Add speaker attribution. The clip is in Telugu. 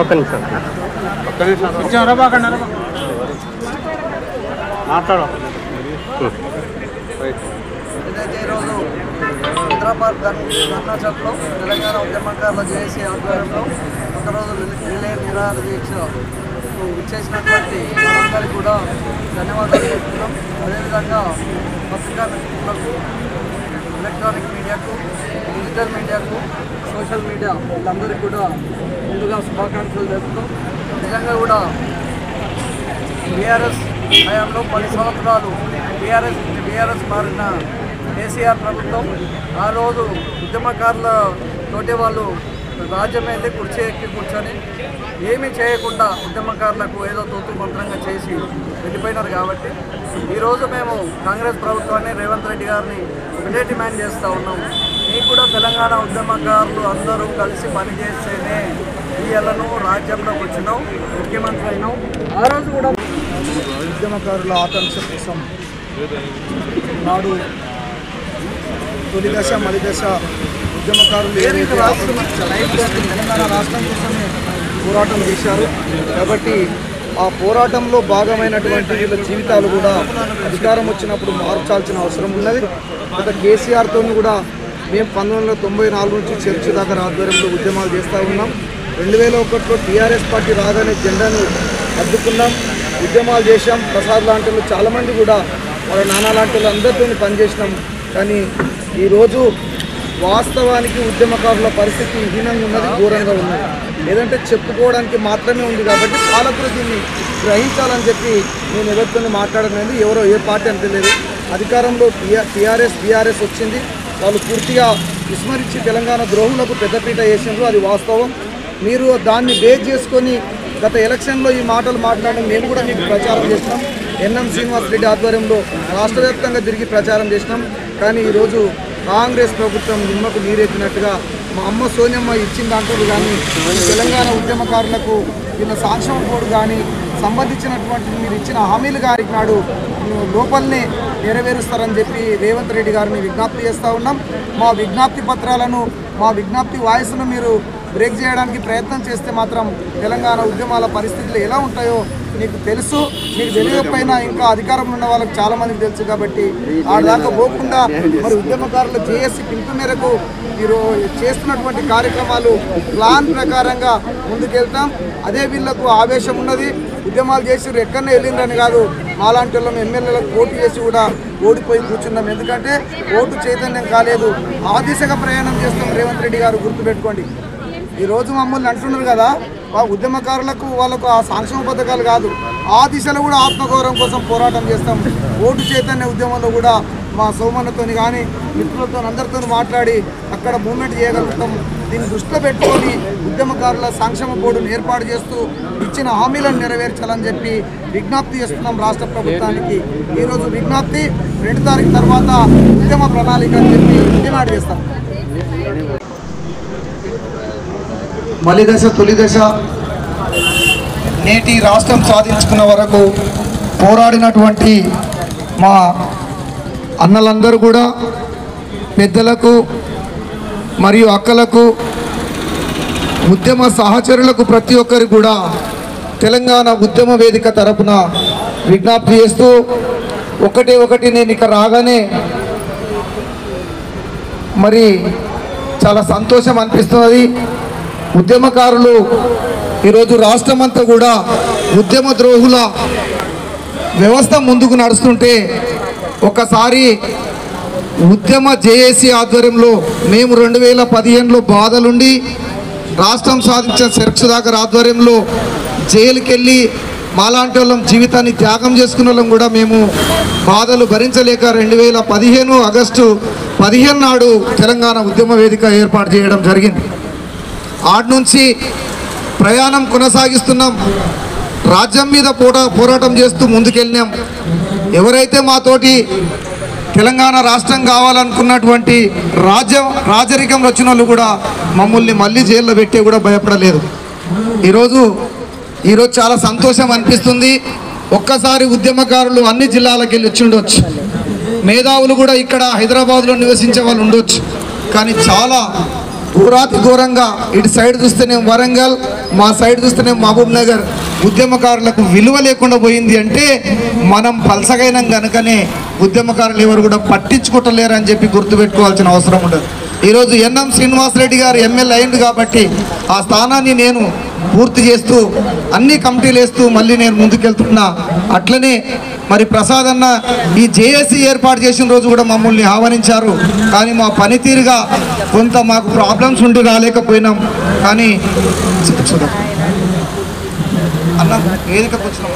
Speaker 1: ఒక్క నిమిషం మాట్లాడు.
Speaker 2: ఏదైతే ఈరోజు హైదరాబాద్ ధర్నా చౌక్లో తెలంగాణ ఉద్యమకారుల జేఏసీ ఆధ్వర్యంలో ఒకరోజు రిలే నిరాహార దీక్ష ఇచ్చేసినటువంటి అందరికీ కూడా ధన్యవాదాలు చెప్తున్నాం. అదేవిధంగా పత్రికా మిత్రులకు, ఎలక్ట్రానిక్ మీడియాకు, డిజిటల్ మీడియాకు, సోషల్ మీడియా వీళ్ళందరికీ కూడా ముందుగా శుభాకాంక్షలు తెలుపుతాం. నిజంగా కూడా బీఆర్ఎస్ హయాంలో 10 సంవత్సరాలు బీఆర్ఎస్ మారిన కేసీఆర్ ప్రభుత్వం ఆ రోజు ఉద్యమకారుల తోటి వాళ్ళు రాజ్యం వెళ్ళి కుర్చీ ఎక్కి కూర్చొని ఏమీ చేయకుండా ఉద్యమకారులకు ఏదో తూతు మంత్రంగా చేసి వెళ్ళిపోయినారు. కాబట్టి ఈరోజు మేము కాంగ్రెస్ ప్రభుత్వాన్ని, రేవంత్ రెడ్డి గారిని ఒకటే డిమాండ్ చేస్తూ ఉన్నాము. మీకు కూడా తెలంగాణ ఉద్యమకారులు అందరూ కలిసి పనిచేస్తేనే ఈయలను రాజ్యంలోకి వచ్చినాం, ముఖ్యమంత్రి అయినాం. ఆ రోజు కూడా ఉద్యమకారుల ఆకాంక్ష కోసం నాడు తొలి దశ మలి దశ ఉద్యమకారులు ఏదైతే తెలంగాణ రాష్ట్రం కోసమే పోరాటం చేశారు. కాబట్టి ఆ పోరాటంలో భాగమైనటువంటి వీళ్ళ జీవితాలు కూడా అధికారం వచ్చినప్పుడు మార్చాల్సిన అవసరం ఉన్నది. గత కేసీఆర్తో కూడా మేము 1994 నుంచి చర్చ దాకా ఆధ్వర్యంలో ఉద్యమాలు చేస్తూ ఉన్నాం. 2001లో టీఆర్ఎస్ పార్టీ రాగానే జెండాను అడ్డుకున్నాం, ఉద్యమాలు చేశాం. ప్రసాద్ లాంటి వాళ్ళు చాలామంది కూడా వాళ్ళ నాన్న లాంటి వాళ్ళు అందరితో పనిచేసినాం. కానీ ఈరోజు వాస్తవానికి ఉద్యమకారుల పరిస్థితి హీనంగా ఉన్నది, ఘోరంగా ఉన్నది. లేదంటే చెప్పుకోవడానికి మాత్రమే ఉంది. కాబట్టి పాలకులు దీన్ని గ్రహించాలని చెప్పి నేను ఎవరితో మాట్లాడలేదు. ఎవరో ఏ పార్టీ అంటే లేదు. అధికారంలో బీఆర్ఎస్ వచ్చింది. వాళ్ళు పూర్తిగా విస్మరించి తెలంగాణ ద్రోహులకు పెద్దపీట వేసినారు, అది వాస్తవం. మీరు దాన్ని బేస్ చేసుకొని గత ఎలక్షన్లో ఈ మాటలు మాట్లాడడం మేము కూడా మీకు ప్రచారం చేసినాం. ఎన్ఎం శ్రీనివాస్ రెడ్డి ఆధ్వర్యంలో రాష్ట్ర వ్యాప్తంగా తిరిగి ప్రచారం చేసినాం. కానీ ఈరోజు కాంగ్రెస్ ప్రభుత్వం నిమ్మకు నీరెత్తినట్టుగా మా అమ్మ సోనియమ్మ ఇచ్చిన దాంట్లో కానీ తెలంగాణ ఉద్యమకారులకు నిన్న సంక్షేమ బోర్డు కానీ సంబంధించినటువంటి మీరు ఇచ్చిన హామీలు గారికి నాడు లోపలనే నెరవేరుస్తారని చెప్పి రేవంత్ రెడ్డి గారిని విజ్ఞప్తి చేస్తూ ఉన్నాం. మా విజ్ఞప్తి పత్రాలను, మా విజ్ఞప్తి వాయిస్ను మీరు బ్రేక్ చేయడానికి ప్రయత్నం చేస్తే మాత్రం తెలంగాణ ఉద్యమాల పరిస్థితులు ఎలా ఉంటాయో మీకు తెలుసు. మీకు తెలియకపోయినా ఇంకా అధికారంలో ఉన్న వాళ్ళకి చాలామందికి తెలుసు. కాబట్టి ఆ దాకా పోకుండా మరి ఉద్యమకారుల జేఏసీ పిలుపు మేరకు మీరు చేస్తున్నటువంటి కార్యక్రమాలు ప్లాన్ ప్రకారంగా ముందుకెళ్తాం. అదే వీళ్ళకు ఆవేశం ఉన్నది. ఉద్యమాలు చేసి ఎక్కడనే వెళ్ళిందని కాదు, మాలాంటి వాళ్ళం ఎమ్మెల్యేలకు పోటీ చేసి కూడా ఓడిపోయి కూర్చున్నాం. ఎందుకంటే ఓటు చైతన్యం కాలేదు. ఆ దిశగా ప్రయాణం చేస్తాం. రేవంత్ రెడ్డి గారు గుర్తుపెట్టుకోండి. ఈరోజు మమ్మల్ని అంటున్నారు కదా, ఉద్యమకారులకు వాళ్ళకు ఆ సంక్షేమ పథకాలు కాదు, ఆ దిశలో కూడా ఆత్మగౌరవం కోసం పోరాటం చేస్తాం. ఓటు చైతన్య ఉద్యమంలో కూడా మా సోమన్నతో కానీ మిత్రులతో అందరితో మాట్లాడి అక్కడ మూవ్మెంట్ చేయగలుగుతాం. దీన్ని దృష్టిలో పెట్టుకొని ఉద్యమకారుల సంక్షేమ బోర్డును ఏర్పాటు చేస్తూ ఇచ్చిన హామీలను నెరవేర్చాలని చెప్పి విజ్ఞప్తి చేస్తున్నాం రాష్ట్ర ప్రభుత్వానికి. ఈరోజు విజ్ఞప్తి 2 తారీఖు తర్వాత ఉద్యమ ప్రణాళిక అని చెప్పి డిమాండ్ చేస్తాం. మలి దశ తొలి దశ నేటి రాష్ట్రం సాధించుకున్న వరకు పోరాడినటువంటి మా అన్నలందరూ కూడా పెద్దలకు మరియు అక్కలకు, ఉద్యమ సహచరులకు ప్రతి ఒక్కరికి కూడా తెలంగాణ ఉద్యమ వేదిక తరపున విజ్ఞప్తి చేస్తూ ఒకటి నేను ఇక రాగానే మరి చాలా సంతోషం అనిపిస్తున్నది. ఉద్యమకారులు ఈరోజు రాష్ట్రమంతా కూడా ఉద్యమ ద్రోహుల వ్యవస్థ ముందుకు నడుస్తుంటే ఒకసారి ఉద్యమ జేఏసీ ఆధ్వర్యంలో మేము 2015లో బాధలుండి రాష్ట్రం సాధించిన శరక్షదాకర్ ఆధ్వర్యంలో జైలుకి వెళ్ళి మాలాంటి వాళ్ళం జీవితాన్ని త్యాగం చేసుకున్న వాళ్ళం కూడా మేము బాధలు భరించలేక 2015 ఆగస్టు 15 నాడు తెలంగాణ ఉద్యమ వేదిక ఏర్పాటు చేయడం జరిగింది. ఆటి నుంచి ప్రయాణం కొనసాగిస్తున్నాం. రాజ్యం మీద పోరాటం చేస్తూ ముందుకెళ్ళినాం. ఎవరైతే మాతోటి తెలంగాణ రాష్ట్రం కావాలనుకున్నటువంటి రాజరికంలో వచ్చిన వాళ్ళు కూడా మమ్మల్ని మళ్ళీ జైల్లో పెట్టే కూడా భయపడలేదు. ఈరోజు చాలా సంతోషం అనిపిస్తుంది. ఒక్కసారి ఉద్యమకారులు అన్ని జిల్లాలకు వెళ్ళి వచ్చి ఉండొచ్చు, మేధావులు కూడా ఇక్కడ హైదరాబాద్లో నివసించే వాళ్ళు ఉండొచ్చు. కానీ చాలా
Speaker 1: ఘోరాతి ఘోరంగా ఇటు సైడ్ చూస్తేనే వరంగల్, మా సైడ్ చూస్తేనే మహబూబ్ నగర్ ఉద్యమకారులకు విలువ లేకుండా పోయింది అంటే మనం పలసగైనం కనుకనే ఉద్యమకారులు ఎవరు కూడా పట్టించుకోవట్లేరు అని చెప్పి గుర్తుపెట్టుకోవాల్సిన అవసరం ఉండదు. ఈరోజు ఎన్ఎం శ్రీనివాసరెడ్డి గారు ఎమ్మెల్యే అయింది కాబట్టి ఆ స్థానాన్ని నేను పూర్తి చేస్తూ అన్ని కమిటీలు వేస్తూ మళ్ళీ నేను ముందుకెళ్తున్నా. అట్లనే మరి ప్రసాద్ అన్న ఈ జేఏసీ ఏర్పాటు చేసిన రోజు కూడా మమ్మల్ని ఆహ్వానించారు. కానీ మా పనితీరుగా కొంత మాకు ప్రాబ్లమ్స్ ఉండి రాలేకపోయినాం. కానీ అన్న వేదికకు వచ్చినాం.